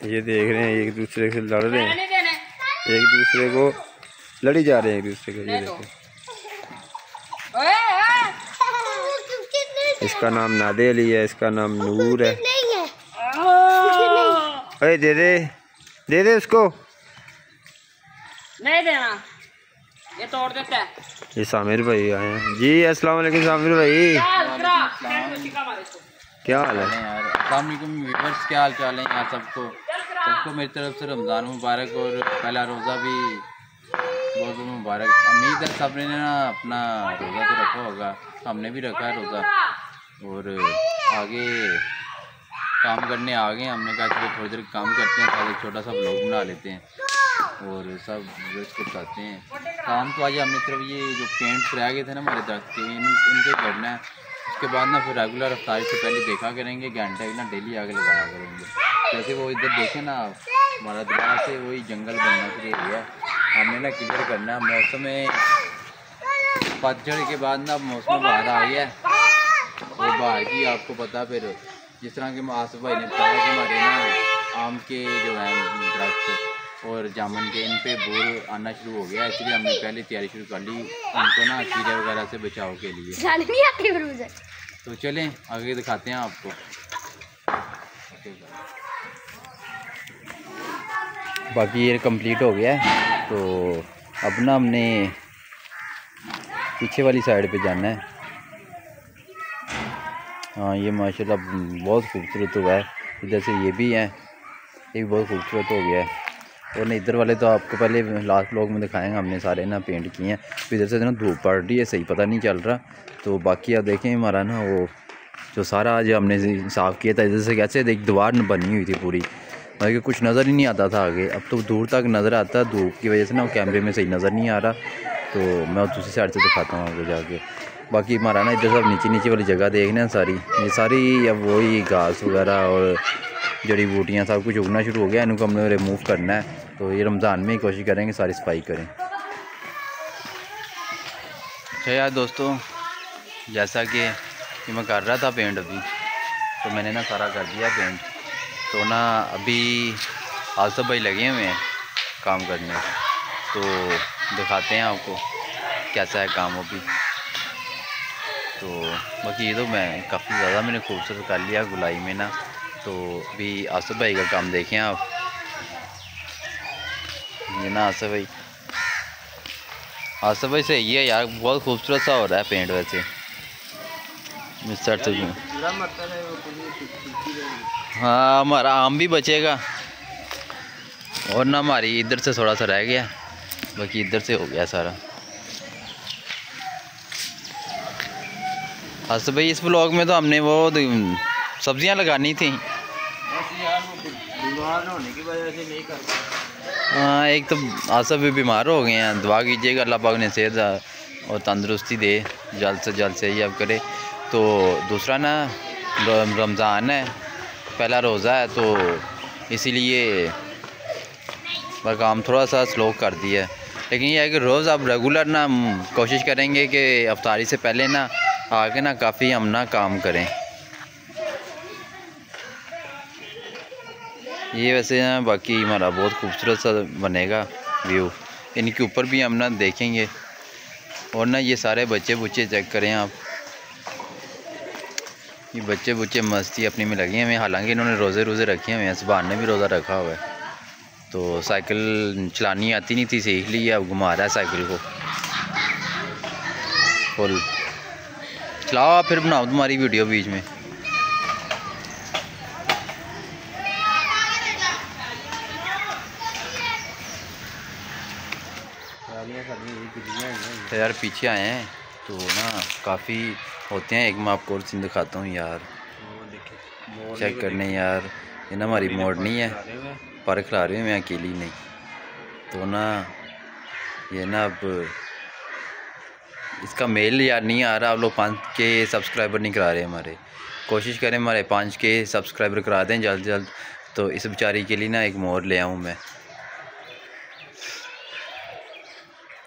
ये देख रहे हैं एक दूसरे से लड़ रहे हैं, एक दूसरे को लड़ी जा रहे हैं एक दूसरे को। ये देखो, इसका नाम नादे अली है, इसका नाम नूर है। अरे दे दे उसको, नहीं देना, ये तोड़ देता है। ये सामिर भाई आए हैं जी। अस्सलाम वालेकुम सामिर भाई, क्या हाल है यार? व्यूअर्स, क्या हाल चाल है यार? सबको मेरी तरफ से रमज़ान मुबारक और पहला रोज़ा भी बहुत बहुत मुबारक। उम्मीद है सब ने ना अपना रोज़ा तो रखा होगा, हमने भी रखा है रोज़ा और आगे काम करने आ गए। हमने कहा चलो थोड़ी देर काम करते हैं, साथ एक छोटा सा ब्लॉग बना लेते हैं और सब इसको बताते हैं। काम तो आज हमने सिर्फ ये जो पेंट्स रह गए थे ना हमारे दरख्त के, इनके करना है। उसके बाद ना फिर रेगुलर अफ्तारी से पहले देखा करेंगे, घंटा ना डेली आगे लगाया करेंगे। जैसे वो इधर देखें ना, हमारा दोबारा से वही जंगल बनना शुरू हो गया। हमने ना क्लियर करना है। मौसम में पतझड़ के बाद ना मौसम बाहर आ गया है और बाहर की आपको पता, फिर जिस तरह के आसिफ भाई ने बताया कि हमारे ना आम के जो है दरख्त और जामुन के, इन पे बोर आना शुरू हो गया, इसलिए हमने पहले तैयारी शुरू कर ली उनको ना कीड़े वगैरह से बचाव के लिए। तो चलें आगे दिखाते हैं आपको। बाकी ये कंप्लीट हो गया है, तो अब ना हमने पीछे वाली साइड पे जाना है। हाँ, ये माशाल्लाह बहुत खूबसूरत हुआ है। इधर से ये भी है, ये भी बहुत खूबसूरत हो गया है। और नहीं, इधर वाले तो आपको पहले लास्ट व्लॉग में दिखाएंगे, हमने सारे ना पेंट किए हैं। इधर से ना धूप पड़ रही है, सही पता नहीं चल रहा। तो बाकी आप देखें हमारा ना वो जो सारा आज हमने साफ़ किया था, इधर से कैसे एक दीवार बनी हुई थी पूरी, मतलब कुछ नज़र ही नहीं आता था आगे। अब तो दूर तक नज़र आता है, धूप की वजह से ना कैमरे में सही नज़र नहीं आ रहा। तो मैं दूसरी साइड से दिखाता हूँ आगे जाके। बाकी हमारा ना इधर सब नीचे वाली जगह देखना है सारी, ये सारी अब वही घास वगैरह और जड़ी बूटियाँ सब कुछ उगना शुरू हो गया। इनको हमने रिमूव करना है, तो ये रमज़ान में ही कोशिश करेंगे सारी सफाई करें। अच्छा यार दोस्तों, जैसा कि मैं कर रहा था पेंट अभी, तो मैंने ना सारा कर दिया पेंट। तो ना अभी आसिफ भाई लगे हुए हैं काम करने, तो दिखाते हैं आपको कैसा है काम अभी। तो बाकी ये तो मैं काफ़ी ज़्यादा मैंने खूबसूरत कर लिया गुलाई में ना। तो अभी आसिफ भाई का काम देखें आप, ये ना आसिफ भाई सही है यार, बहुत खूबसूरत सा हो रहा है पेंट वैसे। मिस्टर तो हाँ, हमारा आम भी बचेगा और ना हमारी इधर से थोड़ा सा रह गया, बाकी इधर से हो गया सारा। आसिफ भाई इस ब्लॉग में तो हमने वो सब्जियां लगानी थी, बीमार होने की वजह से नहीं कर पाया। हाँ, एक तो आसिफ भी बीमार हो गए हैं, दुआ कीजिएगा अल्लाह पाक ने सेहत और तंदुरुस्ती दे, जल्द से जल्द सही अब करे। तो दूसरा ना रमज़ान है, पहला रोज़ा है, तो इसीलिए काम थोड़ा सा स्लो कर दिया है। लेकिन यह है कि रोज़ अब रेगुलर ना हम कोशिश करेंगे कि अफ्तारी से पहले ना आगे ना काफ़ी हम ना काम करें। ये वैसे ना बाकी हमारा बहुत खूबसूरत सा बनेगा व्यू, इनके ऊपर भी हम ना देखेंगे। और ना ये सारे बच्चे बुच्चे चेक करें आप, ये बच्चे बुच्चे मस्ती अपनी में लगे हुए हैं। हालांकि इन्होंने रोज़े रखे हुए हैं, सुभान ने भी रोज़ा रखा हुआ है। तो साइकिल चलानी आती नहीं थी, सीख ली, अब घुमा रहा है साइकिल को फुल। चलाओ आप, फिर बनाओ तुम्हारी वीडियो बीच में। तो यार पीछे आए हैं तो ना काफ़ी होते हैं, एक मैं आपको और सीन दिखाता हूँ यार, चेक करने यार। ये ना हमारी मोड़नी है, पर खिला रहे हैं, मैं अकेली नहीं। तो ना ये ना अब इसका मेल यार नहीं आ रहा, आप लोग 5K सब्सक्राइबर नहीं करा रहे हमारे। कोशिश करें हमारे 5K सब्सक्राइबर करा दें जल्द से जल्द, तो इस बेचारी के लिए ना एक मोर ले आऊँ मैं,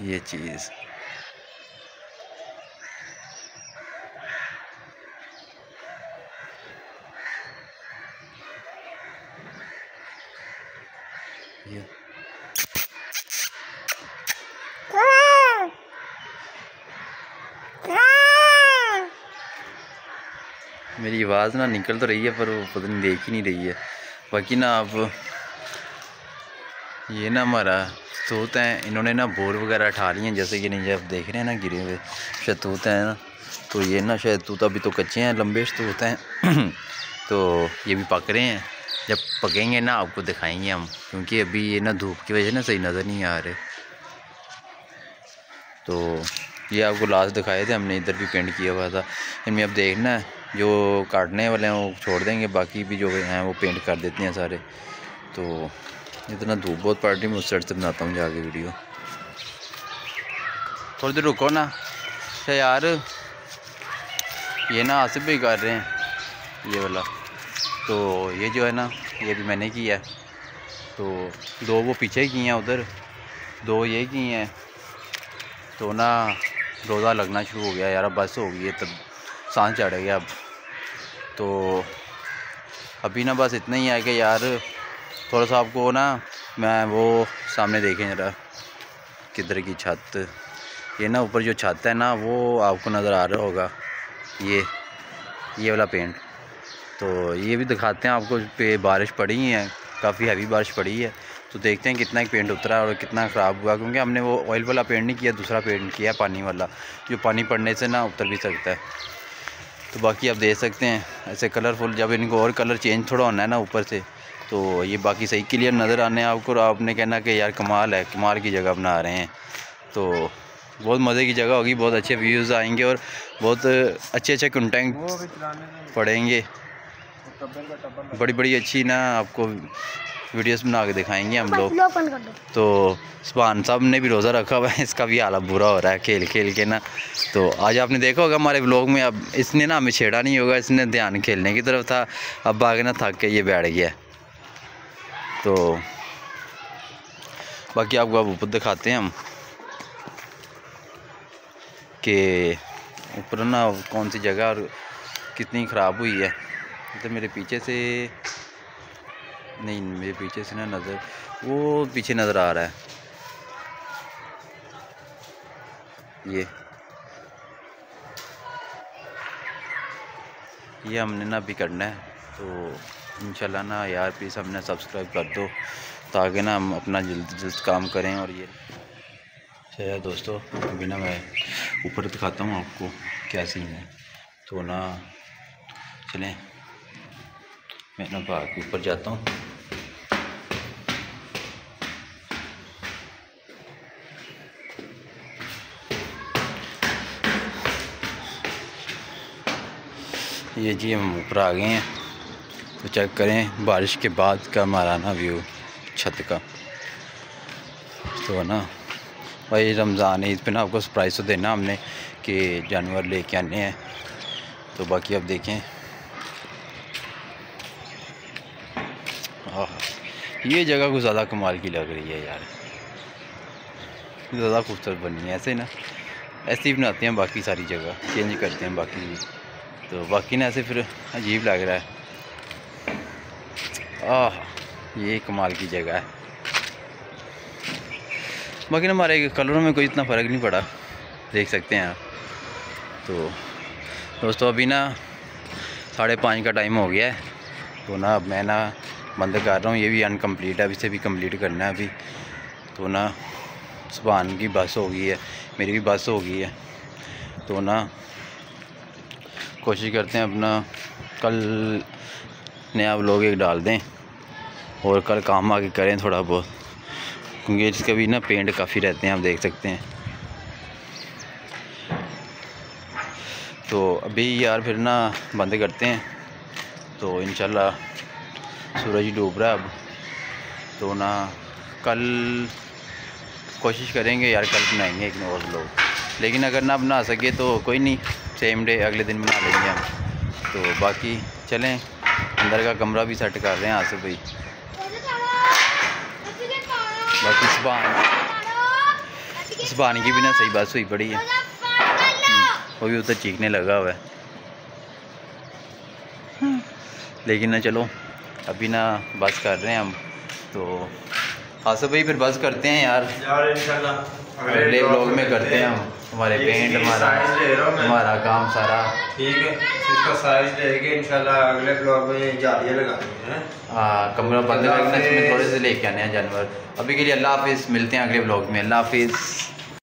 ये चीज़। ये मेरी आवाज़ ना निकल तो रही है पर वो पता नहीं देख ही नहीं रही है। बाकी ना आप ये ना हमारा तोता है, इन्होंने ना बोर वगैरह उठा ली हैं, जैसे कि नहीं आप देख रहे हैं ना गिरे हुए शहतूत हैं ना। तो ये ना शहतूत अभी तो कच्चे हैं, लंबे शहतूत हैं तो ये भी पक रहे हैं। जब पकेंगे ना आपको दिखाएंगे हम, क्योंकि अभी ये ना धूप की वजह से ना सही नज़र नहीं आ रहे। तो ये आपको लास्ट दिखाए थे हमने, इधर भी पेंट किया हुआ था। इनमें अब देखना है जो काटने वाले हैं वो छोड़ देंगे, बाकी भी जो हैं वो पेंट कर देते हैं सारे। तो इतना धूप बहुत पड़ रही, मैं उस साइड से बनाता हूँ जाके वीडियो। थोड़ी देर रुको ना यार, ये ना आसिफ भी कर रहे हैं ये वाला। तो ये जो है ना ये भी मैंने किया है। तो 2 वो पीछे की हैं उधर, 2 ये की हैं। तो ना रोज़ा लगना शुरू हो गया यार, अब बस हो गई है, तब सांस चढ़ गया अब। तो अभी ना बस इतना ही है कि यार थोड़ा सा आपको ना मैं वो सामने देखें ज़रा किधर की छत, ये ना ऊपर जो छत है ना वो आपको नज़र आ रहा होगा, ये वाला पेंट। तो ये भी दिखाते हैं आपको। पे बारिश पड़ी है, काफ़ी हैवी बारिश पड़ी है। तो देखते हैं कितना पेंट उतरा और कितना ख़राब हुआ, क्योंकि हमने वो ऑयल वाला पेंट नहीं किया, दूसरा पेंट किया पानी वाला, जो पानी पड़ने से ना उतर भी सकता है। तो बाकी आप देख सकते हैं ऐसे कलरफुल, जब इनको और कलर चेंज थोड़ा होना है ना ऊपर से, तो ये बाकी सही क्लियर नज़र आने हैं आपको। और आपने कहना कि यार कमाल है, कमाल की जगह बना रहे हैं। तो बहुत मज़े की जगह होगी, बहुत अच्छे व्यूज़ आएंगे और बहुत अच्छे कंटेंट पड़ेंगे। बड़ी बड़ी अच्छी ना आपको वीडियोस बना के दिखाएंगे हम लोग। तो सुभान साहब ने भी रोज़ा रखा हुआ है, इसका भी हालत बुरा हो रहा है खेल खेल के ना। तो आज आपने देखा होगा हमारे व्लॉग में, अब इसने ना हमें छेड़ा नहीं होगा, इसने ध्यान खेलने की तरफ था, अब आगे ना थक के ये बैठ गया। तो बाकी आपको अब ऊपर दिखाते हैं हम कि ऊपर ना कौन सी जगह और कितनी ख़राब हुई है। तो मेरे पीछे से नहीं, मेरे पीछे से ना नज़र वो पीछे नज़र आ रहा है, ये हमने ना अभी करना है। तो इंशाल्लाह ना यार प्लीज़ हमने सब्सक्राइब कर दो, ताकि ना हम अपना जल्द जल्द काम करें। और ये अच्छा दोस्तों, अभी ना मैं ऊपर दिखाता हूँ आपको क्या सीन है। तो ना चलें, मैं ना भाग के ऊपर जाता हूँ। ये जी हम ऊपर आ गए हैं। तो चेक करें बारिश के बाद का हमारा ना व्यू छत का। तो ना भाई रमज़ान ईद पे ना आपको सरप्राइज़ तो देना हमने कि जानवर लेके आने हैं। तो बाकी अब देखें, ये जगह कुछ ज़्यादा कमाल की लग रही है यार, ज़्यादा खूबसूरत बनी है। ऐसे ना ऐसे ही बनाते हैं, बाकी सारी जगह चेंज करते हैं बाकी। तो बाकी ना ऐसे फिर अजीब लग रहा है। ये कमाल की जगह है। बाकी ना हमारे कलरों में कोई इतना फ़र्क नहीं पड़ा, देख सकते हैं आप। तो दोस्तों अभी ना 5:30 का टाइम हो गया है। तो ना अब मैं ना बंद कर रहा हूँ, ये भी अनकम्प्लीट है, अभी से भी कंप्लीट करना है अभी। तो ना सुभान की बस हो गई है, मेरी भी बस हो गई है। तो ना कोशिश करते हैं अपना कल नया व्लॉग एक डाल दें और कल काम आगे करें थोड़ा बहुत, क्योंकि इसके भी ना पेंट काफ़ी रहते हैं, आप देख सकते हैं। तो अभी यार फिर ना बंद करते हैं। तो इंशाल्लाह सूरज डूब रहा है अब। तो ना कल कोशिश करेंगे यार, कल बनाएंगे एक और व्लॉग, लेकिन अगर ना बना सके तो कोई नहीं, सेम डे अगले दिन बना लेंगे हम। तो बाकी चलें, अंदर का कमरा भी सेट कर रहे हैं आसिफ भाई। बाकी सुभान की भी ना सही बात हुई पड़ी है, वो भी उधर चीखने लगा हुआ है। लेकिन ना चलो अभी ना बस कर रहे हैं हम। तो आसफ भाई फिर बस करते हैं यार इंशाल्लाह अगले ब्लॉग में करते हैं हम हमारे पेंट हमारा काम सारा ठीक है। इसका साइज लेके इंशाल्लाह अगले ब्लॉग में जालियाँ लगानी है। हाँ कमरा बंद करके इसमें थोड़े से लेके आने हैं जानवर। अभी के लिए अल्लाह हाफिज़, मिलते हैं अगले ब्लॉग में। अल्लाह हाफिज़।